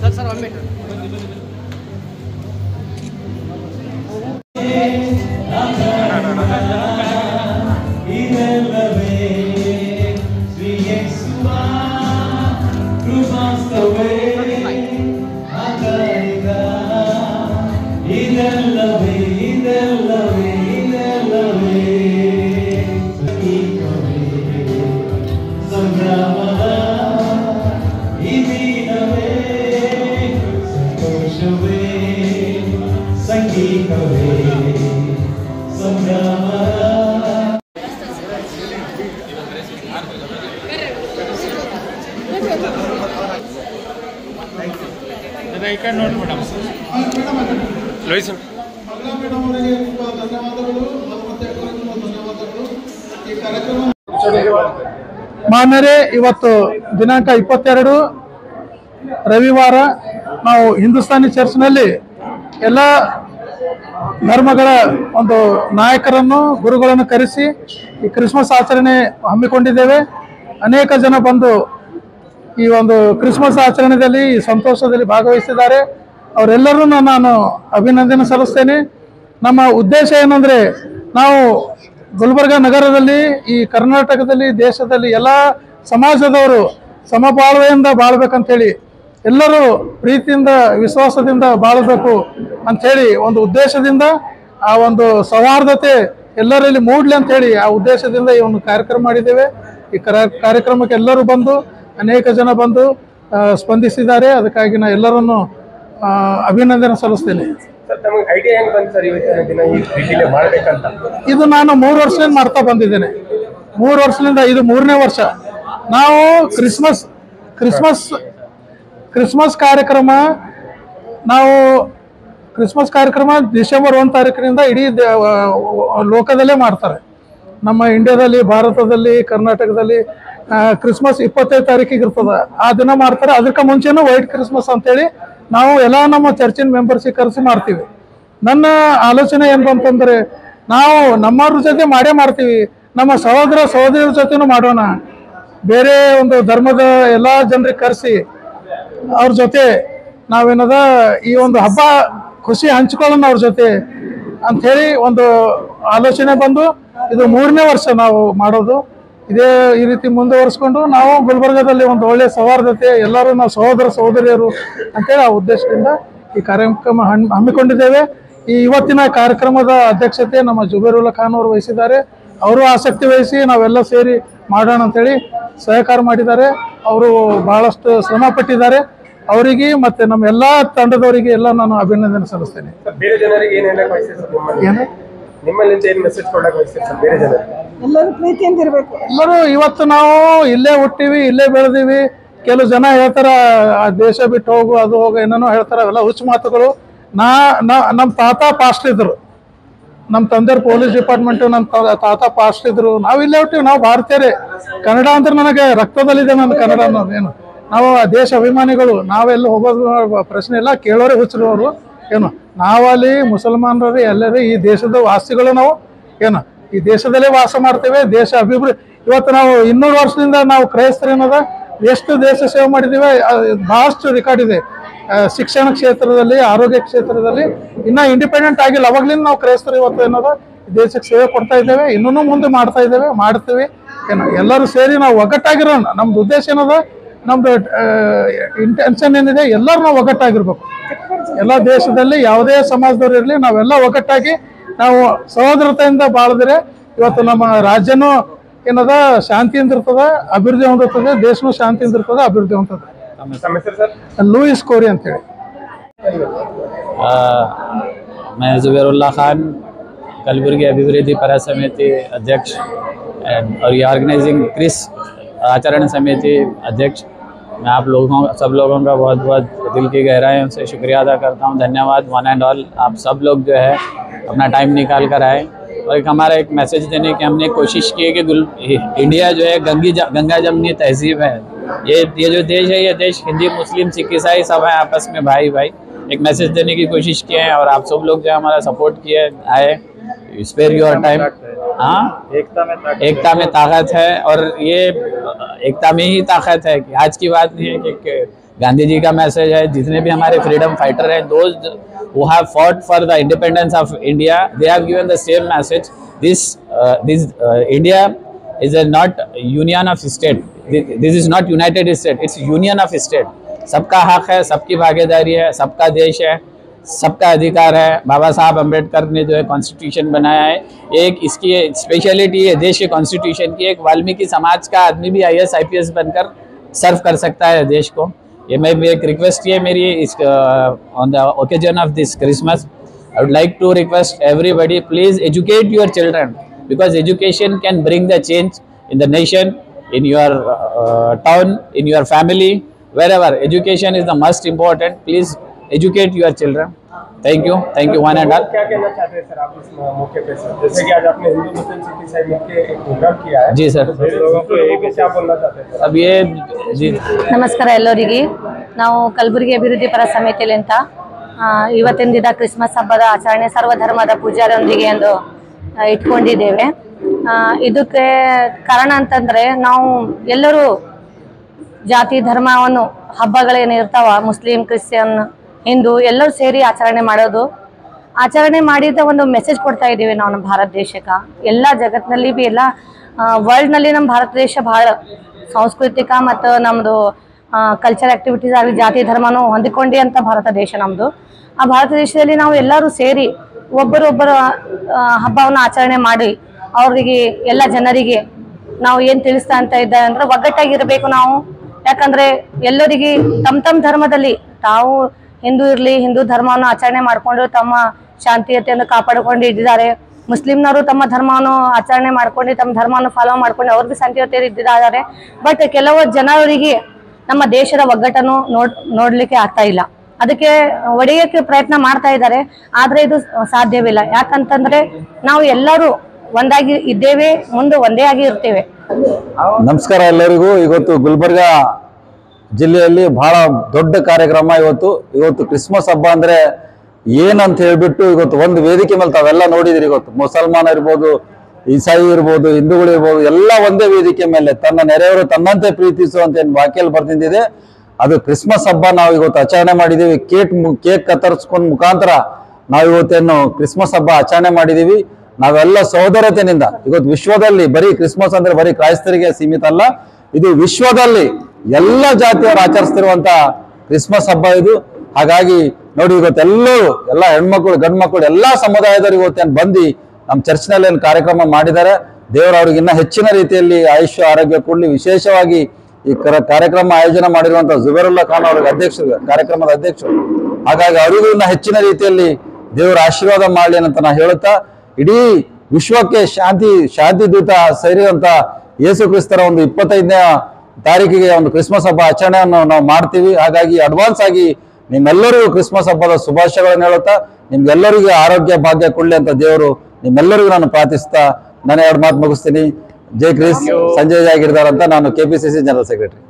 Sir 1 metre note madam Lohit sir madam ಅವರಿಗೆ ತುಂಬಾ ಧನ್ಯವಾದಗಳು ಮತ್ತೆ ಧನ್ಯವಾದಗಳು ಈ ಕಾರ್ಯಕ್ರಮ ಮಾನ್ಯರೇ ಇವತ್ತು ದಿನಾಂಕ 22 ರವಿವಾರ ನಾವು ಹಿಂದೂಸ್ತಾನಿ ಚರ್ಚ್ನಲ್ಲಿ ಎಲ್ಲ ಧರ್ಮಗಳ ಒಂದು ನಾಯಕರನ್ನು ಗುರುಗಳನ್ನು ಕರೆಸಿ ಈ ಕ್ರಿಸ್ಮಸ್ ಆಚರಣೆ ಹಮ್ಮಿಕೊಂಡಿದ್ದೇವೆ ಅನೇಕ ಜನ ಬಂದು ಈ ಒಂದು ಕ್ರಿಸ್ಮಸ್ ಆಚರಣೆಯಲ್ಲಿ ಸಂತೋಷದಲ್ಲಿ ಭಾಗವಹಿಸಿದ್ದಾರೆ ಅವರೆಲ್ಲರನ್ನು ನಾನು ಅಭಿನಂದನೆ ಸಲ್ಲಿಸ್ತೇನೆ ನಮ್ಮ ಉದ್ದೇಶ ಏನಂದ್ರೆ ನಾವು ಗುಲ್ಬರ್ಗ ನಗರದಲ್ಲಿ ಈ ಕರ್ನಾಟಕದಲ್ಲಿ ದೇಶದಲ್ಲಿ ಎಲ್ಲ ಸಮಾಜದವರು ಸಮಬಾಳ್ವೆಯಿಂದ ಬಾಳಬೇಕಂತ ಹೇಳಿ ಎಲ್ಲರೂ ಪ್ರೀತಿಯಿಂದ ವಿಶ್ವಾಸದಿಂದ ಬಾಳಬೇಕು ಅಂತ ಹೇಳಿ ಒಂದು ಉದ್ದೇಶದಿಂದ ಆ ಒಂದು ಸೌಹಾರ್ದತೆ ಎಲ್ಲರಲ್ಲಿ ಮೂಡಲಿ ಅಂತ ಹೇಳಿ ಆ ಉದ್ದೇಶದಿಂದ ಈ ಒಂದು ಕಾರ್ಯಕ್ರಮ ಮಾಡಿದ್ದೇವೆ ಈ ಕಾರ್ಯಕ್ರಮಕ್ಕೆ ಎಲ್ಲರೂ ಬಂದು ಅನೇಕ ಜನ ಬಂದು ಸ್ಪಂದಿಸಿದ್ದಾರೆ ಅದಕ್ಕಾಗಿ ನಾನು ಎಲ್ಲರನ್ನು ಅಭಿನಂದನೆ ಸಲ್ಲಿಸ್ತೇನೆ ಇದು ನಾನು 3 ವರ್ಷದಿಂದ ಮಾಡ್ತಾ ಬಂದಿದ್ದೇನೆ 3 ವರ್ಷದಿಂದ ಇದು 3ನೇ ವರ್ಷ ನಾವು ಕ್ರಿಸ್ಮಸ್ ಕಾರ್ಯಕ್ರಮ ನಾವು ಡಿಸೆಂಬರ್ 1 ತಾರೀಕಿನಿಂದ ಇಡೀ ಲೋಕದಲ್ಲೇ ಮಾಡ್ತಾರೆ ನಮ್ಮ ಇಂಡಿಯಾದಲ್ಲಿ ಭಾರತದಲ್ಲಿ ಕರ್ನಾಟಕದಲ್ಲಿ ಕ್ರಿಸ್ಮಸ್ 25 ತಾರೀಕಿಗೆ ಇರ್ತದೆ ಆ ದಿನ ಮಾಡ್ತಾರೆ ಅದಕ್ಕೆ ಮುಂಚೆನೂ ವೈಟ್ ಕ್ರಿಸ್ಮಸ್ ಅಂತೇಳಿ ನಾವು ಎಲ್ಲ ನಮ್ಮ ಚರ್ಚಿನ ಮೆಂಬರ್ಸಿಗೆ ಕರೆಸಿ ಮಾಡ್ತೀವಿ ನನ್ನ ಆಲೋಚನೆ ಏನು ಬಂತಂದರೆ ನಾವು ನಮ್ಮವ್ರ ಜೊತೆ ಮಾಡ್ತೀವಿ ನಮ್ಮ ಸಹೋದರ ಸಹೋದರಿಯರ ಜೊತೆನೂ ಮಾಡೋಣ ಬೇರೆ ಒಂದು ಧರ್ಮದ ಎಲ್ಲ ಜನರಿಗೆ ಕರೆಸಿ ಅವ್ರ ಜೊತೆ ನಾವೇನದ ಈ ಒಂದು ಹಬ್ಬ ಖುಷಿ ಹಂಚ್ಕೊಳ್ಳೋಣ ಅವ್ರ ಜೊತೆ ಅಂಥೇಳಿ ಒಂದು ಆಲೋಚನೆ ಬಂದು ಇದು 3ನೇ ವರ್ಷ ನಾವು ಮಾಡೋದು ಇದೇ ಈ ರೀತಿ ಮುಂದುವರಿಸ್ಕೊಂಡು ನಾವು ಗುಲ್ಬರ್ಗದಲ್ಲಿ ಒಂದು ಒಳ್ಳೆಯ ಸೌಹಾರ್ದತೆ ಎಲ್ಲರೂ ನಾವು ಸಹೋದರ ಸಹೋದರಿಯರು ಅಂತೇಳಿ ಆ ಉದ್ದೇಶದಿಂದ ಈ ಕಾರ್ಯಕ್ರಮ ಹಮ್ಮಿಕೊಂಡಿದ್ದೇವೆ ಈ ಇವತ್ತಿನ ಕಾರ್ಯಕ್ರಮದ ಅಧ್ಯಕ್ಷತೆ ನಮ್ಮ ಜುಬೇರುಲ್ಲಾ ಖಾನ್ ಅವರು ವಹಿಸಿದ್ದಾರೆ ಅವರು ಆಸಕ್ತಿ ವಹಿಸಿ ನಾವೆಲ್ಲ ಸೇರಿ ಮಾಡೋಣ ಅಂತೇಳಿ ಸಹಕಾರ ಮಾಡಿದ್ದಾರೆ ಅವರು ಬಹಳಷ್ಟು ಶ್ರಮ ಪಟ್ಟಿದ್ದಾರೆ ಅವರಿಗೆ ಮತ್ತೆ ನಮ್ಮ ಎಲ್ಲ ತಂಡದವರಿಗೆ ಎಲ್ಲ ನಾನು ಅಭಿನಂದನೆ ಸಲ್ಲಿಸ್ತೇನೆ ಬೇರೆ ಜನರಿಗೆ ಏನು ನಿಮ್ಮಲ್ಲಿಂದ ಏನು ಮೆಸೇಜ್ ಕೊಡಕ್ಕೆ ಬಯಸ್ತೀರಿ ಸರ್ ಬೇರೆ ಜನರಿಗೆ ಎಲ್ಲರೂ ಪ್ರೀತಿಯಿಂದ ಇರಬೇಕು ಎಲ್ಲರೂ ಇವತ್ತು ನಾವು ಇಲ್ಲೇ ಹುಟ್ಟಿವಿ ಇಲ್ಲೇ ಬೆಳೆದಿವಿ ಕೆಲವು ಜನ ಹೇಳ್ತಾರ ಆ ದೇಶ ಬಿಟ್ಟು ಹೋಗು ಅದು ಹೋಗು ಏನೇನೋ ಹೇಳ್ತಾರ ಅವೆಲ್ಲ ಹುಚ್ಚು ಮಾತುಗಳು ನಮ್ಮ ತಾತ ಪಾಸ್ಟ್ ಇದ್ರು ನಮ್ಮ ತಂದೆಯವ್ರು ಪೊಲೀಸ್ ಡಿಪಾರ್ಟ್ಮೆಂಟ್ ನಮ್ಮ ತಾತ ಪಾಸ್ಟ್ ಇದ್ರು ನಾವು ಇಲ್ಲೇ ಹುಟ್ಟಿವಿ ನಾವು ಭಾರತೀಯರೇ ಕನ್ನಡ ಅಂದ್ರೆ ನನಗೆ ರಕ್ತದಲ್ಲಿದೆ ನನ್ನ ಕನ್ನಡ ಅನ್ನೋದೇನು ನಾವು ದೇಶ ಅಭಿಮಾನಿಗಳು ನಾವೆಲ್ಲ ಹೋಗೋದು ಪ್ರಶ್ನೆ ಇಲ್ಲ ಕೇಳೋರೆ ಹುಚ್ಚರು ಏನು ನಾವಲ್ಲಿ ಮುಸಲ್ಮಾನರು ಎಲ್ಲರೂ ಈ ದೇಶದ ವಾಸಿಗಳು ನಾವು ಏನು ಈ ದೇಶದಲ್ಲೇ ವಾಸ ಮಾಡ್ತೇವೆ ದೇಶ ಅಭಿವೃದ್ಧಿ ಇವತ್ತು ನಾವು 200 ವರ್ಷದಿಂದ ನಾವು ಕ್ರೈಸ್ತರು ಏನದ ಎಷ್ಟು ದೇಶ ಸೇವೆ ಮಾಡಿದ್ದೀವಿ ಬಹಳಷ್ಟು ರೆಕಾರ್ಡ್ ಇದೆ ಶಿಕ್ಷಣ ಕ್ಷೇತ್ರದಲ್ಲಿ ಆರೋಗ್ಯ ಕ್ಷೇತ್ರದಲ್ಲಿ ಇನ್ನೂ ಇಂಡಿಪೆಂಡೆಂಟ್ ಆಗಿಲ್ಲ ಅವಾಗ್ಲಿಂದ ನಾವು ಕ್ರೈಸ್ತರು ಇವತ್ತು ಏನದ ದೇಶಕ್ಕೆ ಸೇವೆ ಕೊಡ್ತಾ ಇದ್ದೇವೆ ಇನ್ನೂ ಮುಂದೆ ಮಾಡ್ತೀವಿ ಏನು ಎಲ್ಲರೂ ಸೇರಿ ನಾವು ಒಗ್ಗಟ್ಟಾಗಿರೋಣ ನಮ್ದು ಉದ್ದೇಶ ಏನದ ನಮ್ದು ಇಂಟೆನ್ಷನ್ ಏನಿದೆ ಎಲ್ಲರೂ ನಾವು ಒಗ್ಗಟ್ಟಾಗಿರ್ಬೇಕು ಎಲ್ಲ ದೇಶದಲ್ಲಿ ಯಾವುದೇ ಸಮಾಜದವ್ರು ಇರಲಿ ನಾವೆಲ್ಲ ಒಗ್ಗಟ್ಟಾಗಿ ನಾವು ಸಹೋದರತೆಯಿಂದ ಬಾಳಿದ್ರೆ ಇವತ್ತು ನಮ್ಮ ರಾಜ್ಯನೂ ಏನದ ಶಾಂತಿಯಿಂದ ಇರ್ತದೆ ಅಭಿವೃದ್ಧಿ ಹೊಂದುತ್ತದೆ ದೇಶನೂ ಶಾಂತಿಯಿಂದ ಇರ್ತದೆ ಅಭಿವೃದ್ಧಿ ಹೊಂದುತ್ತದೆ ಲೂಯಿಸ್ ಕೋರಿ ಅಂತೇಳಿ मैं जुबैरुल्लाह खान कलबुर्गी अभिवृद्धि परा समिति अध्यक्ष और ये ऑर्गेनाइजिंग क्रिस आचरण समिति अध्यक्ष मैं आप लोगों सब लोगों का बहुत बहुत दिल की गहराइयों से शुक्रिया अदा करता हूँ धन्यवाद वन एंड ऑल आप सब लोग जो है अपना टाइम निकाल कर आए और हमारा एक मैसेज देने की हमने कोशिश की है कि इंडिया जो है गंगा जमनी तहजीब है ये जो देश है ये देश हिंदी मुस्लिम सिख ईसाई सब है आपस में भाई भाई एक मैसेज देने की कोशिश किए हैं और आप सब लोग जो हमारा सपोर्ट किए आए स्पेयर योर टाइम हाँ एकता में ताकत है और ये एकता में ही ताकत है कि आज की बात नहीं है कि गांधी जी का मैसेज है, जितने भी हमारे फ्रीडम फाइटर हैं, those who have fought for the independence of India, they have given the same message. This India is a not union of state. This is not United States. It's union of state. सबका हक है, सबकी भागीदारी है, सबका देश है, सबका अधिकार है। बाबा साहब अम्बेडकर ने जो है कॉन्स्टिट्यूशन बनाया है, एक इसकी स्पेशलिटी है देश के कॉन्स्टिट्यूशन की, एक वाल्मीकि समाज का आदमी भी IAS IPS बनकर सर्व कर सकता है देश को। ये मैं एक रिक्वेस्ट है मेरी इस on the occasion of this Christmas, I would like to request everybody, please educate your children, because education can bring the change in the nation, in your town, in your family, wherever. Education is the most important. Please educate your children. Thank you one and all. क्या कहना चाहते हैं sir आप इस मौके पे sir, जैसे कि आज आपने हिंदू मुस्लिम सिटी साइड मिलकर एक प्रोग्राम किया है? जी सर। तो लोगों को यही पे क्या बोलना चाहते हैं सर? अब ये जी ನಮಸ್ಕಾರ ಎಲ್ಲರಿಗೆ. ನಾವು ಕಲಬುರಗಿ ಅಭಿವೃದ್ಧಿ ಪರ ಸಮಿತಿಯಿಂದ ಇವತ್ತಿನ ದಿನ ಕ್ರಿಸ್ಮಸ್ ಹಬ್ಬದ ಆಚರಣೆ ಸರ್ವಧರ್ಮದ ಪೂಜಾರೊಂದಿಗೆ ಎಂದು ಇಟ್ಕೊಂಡಿದ್ದೇವೆ. ಇದಕ್ಕೆ ಕಾರಣ ಅಂತಂದ್ರೆ ನಾವು ಎಲ್ಲರೂ ಜಾತಿ ಧರ್ಮವನ್ನು ಹಬ್ಬಗಳೇನಿರ್ತಾವ, ಮುಸ್ಲಿಂ ಕ್ರಿಶ್ಚಿಯನ್ ಹಿಂದೂ ಎಲ್ಲರೂ ಸೇರಿ ಆಚರಣೆ ಮಾಡಿದ ಒಂದು ಮೆಸೇಜ್ ಕೊಡ್ತಾ ಇದ್ದೀವಿ ನಾವು ನಮ್ಮ ಭಾರತ ದೇಶಕ್ಕೆ. ಎಲ್ಲ ಜಗತ್ತಿನಲ್ಲಿ ಬಿ ಎಲ್ಲ ವರ್ಲ್ಡ್ನಲ್ಲಿ ನಮ್ಮ ಭಾರತ ದೇಶ ಭಾಳ ಸಾಂಸ್ಕೃತಿಕ ಮತ್ತು ನಮ್ಮದು ಕಲ್ಚರ್ ಆ್ಯಕ್ಟಿವಿಟೀಸ್ ಆಗಲಿ ಜಾತಿ ಧರ್ಮನೂ ಹೊಂದಿಕೊಂಡಿ ಅಂತ ಭಾರತ ದೇಶ ನಮ್ಮದು. ಆ ಭಾರತ ದೇಶದಲ್ಲಿ ನಾವು ಎಲ್ಲರೂ ಸೇರಿ ಒಬ್ಬರೊಬ್ಬರ ಹಬ್ಬವನ್ನು ಆಚರಣೆ ಮಾಡಿ ಅವ್ರಿಗೆ ಎಲ್ಲ ಜನರಿಗೆ ನಾವು ಏನು ತಿಳಿಸ್ತಾ ಅಂತ ಇದ್ದೇವೆ ಅಂದರೆ ಒಗ್ಗಟ್ಟಾಗಿರಬೇಕು ನಾವು. ಯಾಕಂದರೆ ಎಲ್ಲರಿಗೆ ತಮ್ಮ ಧರ್ಮದಲ್ಲಿ ತಾವು ಹಿಂದೂ ಇರಲಿ, ಹಿಂದೂ ಧರ್ಮವನ್ನು ಆಚರಣೆ ಮಾಡಿಕೊಂಡು ತಮ್ಮ ಶಾಂತಿಯತೆಯನ್ನು ಕಾಪಾಡಿಕೊಂಡು ಇದ್ದಿದ್ದಾರೆ. ಮುಸ್ಲಿಮ್ನವರು ತಮ್ಮ ಧರ್ಮವನ್ನು ಆಚರಣೆ ಮಾಡ್ಕೊಂಡು ತಮ್ಮ ಧರ್ಮವನ್ನು ಫಾಲೋ ಮಾಡ್ಕೊಂಡು ಅವ್ರಿಗೆ ಶಾಂತಿಯತೆ ಇದ್ದಿದ್ದಾರೆ. ಬಟ್ ಕೆಲವು ಜನರಿಗೆ ನಮ್ಮ ದೇಶದ ಒಗ್ಗಟ್ಟನ್ನು ನೋಡಲಿಕ್ಕೆ ಆಗ್ತಾ ಇಲ್ಲ. ಅದಕ್ಕೆ ಒಡೆಯೋಕ್ಕೆ ಪ್ರಯತ್ನ ಮಾಡ್ತಾ ಇದ್ದಾರೆ, ಆದರೆ ಇದು ಸಾಧ್ಯವಿಲ್ಲ. ಯಾಕಂತಂದರೆ ನಾವು ಎಲ್ಲರೂ ಒಂದಾಗಿ ಇದ್ದೇವೆ, ಮುಂದೆ ಒಂದೇ ಆಗಿ ಇರ್ತೇವೆ. ನಮಸ್ಕಾರ ಎಲ್ಲರಿಗೂ. ಇವತ್ತು ಗುಲ್ಬರ್ಗ ಜಿಲ್ಲೆಯಲ್ಲಿ ಬಹಳ ದೊಡ್ಡ ಕಾರ್ಯಕ್ರಮ. ಇವತ್ತು ಕ್ರಿಸ್ಮಸ್ ಹಬ್ಬ ಅಂದ್ರೆ ಏನಂತ ಹೇಳ್ಬಿಟ್ಟು ಇವತ್ತು ಒಂದು ವೇದಿಕೆ ಮೇಲೆ ತಾವೆಲ್ಲ ನೋಡಿದಿರಿ. ಇವತ್ತು ಮುಸಲ್ಮಾನ ಇರ್ಬೋದು, ಇಸಾಯಿ ಇರ್ಬೋದು, ಹಿಂದೂಗಳು ಇರ್ಬೋದು, ಎಲ್ಲ ಒಂದೇ ವೇದಿಕೆ ಮೇಲೆ ತನ್ನ ನೆರೆಯವರು ತನ್ನಂತೆ ಪ್ರೀತಿಸುವಂತ ಏನು ವಾಕ್ಯಲ್ಲಿ ಬರ್ತಿದ್ದಿದೆ, ಅದು ಕ್ರಿಸ್ಮಸ್ ಹಬ್ಬ ನಾವು ಇವತ್ತು ಆಚರಣೆ ಮಾಡಿದೀವಿ. ಕೇಕ್ ಕತ್ತರಿಸ್ಕೊಂಡ್ ಮುಖಾಂತರ ನಾವು ಇವತ್ತೇನು ಕ್ರಿಸ್ಮಸ್ ಹಬ್ಬ ಆಚರಣೆ ಮಾಡಿದೀವಿ. ನಾವೆಲ್ಲ ಸಹೋದರತೆಯಿಂದ ಇವತ್ತು ವಿಶ್ವದಲ್ಲಿ ಬರೀ ಕ್ರಿಸ್ಮಸ್ ಅಂದ್ರೆ ಬರೀ ಕ್ರೈಸ್ತರಿಗೆ ಸೀಮಿತ ಅಲ್ಲ, ಇದು ವಿಶ್ವದಲ್ಲಿ ಎಲ್ಲ ಜಾತಿಯವರು ಆಚರಿಸ್ತಿರುವಂತ ಕ್ರಿಸ್ಮಸ್ ಹಬ್ಬ ಇದು. ಹಾಗಾಗಿ ನೋಡಿ ಇವತ್ತೆಲ್ಲರೂ ಎಲ್ಲ ಹೆಣ್ಮಕ್ಳು ಗಂಡು ಮಕ್ಕಳು ಎಲ್ಲಾ ಸಮುದಾಯದವರು ಇವತ್ತೇನು ಬಂದು ನಮ್ಮ ಚರ್ಚ್ನಲ್ಲಿ ಏನು ಕಾರ್ಯಕ್ರಮ ಮಾಡಿದ್ದಾರೆ. ದೇವರು ಅವ್ರಿಗೆ ಇನ್ನ ಹೆಚ್ಚಿನ ರೀತಿಯಲ್ಲಿ ಆಯುಷ್ಯ ಆರೋಗ್ಯ ಕೊಡ್ಲಿ. ವಿಶೇಷವಾಗಿ ಈ ಕಾರ್ಯಕ್ರಮ ಆಯೋಜನೆ ಮಾಡಿರುವಂತಹ ಜುಬೇರುಲ್ಲಾ ಖಾನ್ ಅವ್ರಿಗೆ ಕಾರ್ಯಕ್ರಮದ ಅಧ್ಯಕ್ಷರು. ಹಾಗಾಗಿ ಅವರಿಗೂ ಇನ್ನ ಹೆಚ್ಚಿನ ರೀತಿಯಲ್ಲಿ ದೇವರ ಆಶೀರ್ವಾದ ಮಾಡಲಿ ಅಂತ ನಾ ಹೇಳುತ್ತಾ, ಇಡೀ ವಿಶ್ವಕ್ಕೆ ಶಾಂತಿ ದೂತ ಸೇರಿದಂತ ಯೇಸು ಕ್ರಿಸ್ತರ ಒಂದು 25ನೇ ತಾರೀಕಿಗೆ ಒಂದು ಕ್ರಿಸ್ಮಸ್ ಹಬ್ಬ ಆಚರಣೆಯನ್ನು ನಾವು ಮಾಡ್ತೀವಿ. ಹಾಗಾಗಿ ಅಡ್ವಾನ್ಸ್ ಆಗಿ ನಿಮ್ಮೆಲ್ಲರಿಗೂ ಕ್ರಿಸ್ಮಸ್ ಹಬ್ಬದ ಶುಭಾಶಯಗಳನ್ನು ಹೇಳುತ್ತಾ, ನಿಮ್ಗೆಲ್ಲರಿಗೂ ಆರೋಗ್ಯ ಭಾಗ್ಯ ಕೊಡ್ಲಿ ಅಂತ ದೇವರು ನಿಮ್ಮೆಲ್ಲರಿಗೂ ನಾನು ಪ್ರಾರ್ಥಿಸ್ತಾ ನಾನು 2 ಮಾತು ಮುಗಿಸ್ತೀನಿ. ಜೈ ಕ್ರಿಸ್. ಸಂಜಯ್ ಆಗಿರ್ದಾರ ಅಂತ ನಾನು KPCC ಜನರಲ್ ಸೆಕ್ರೆಟರಿ.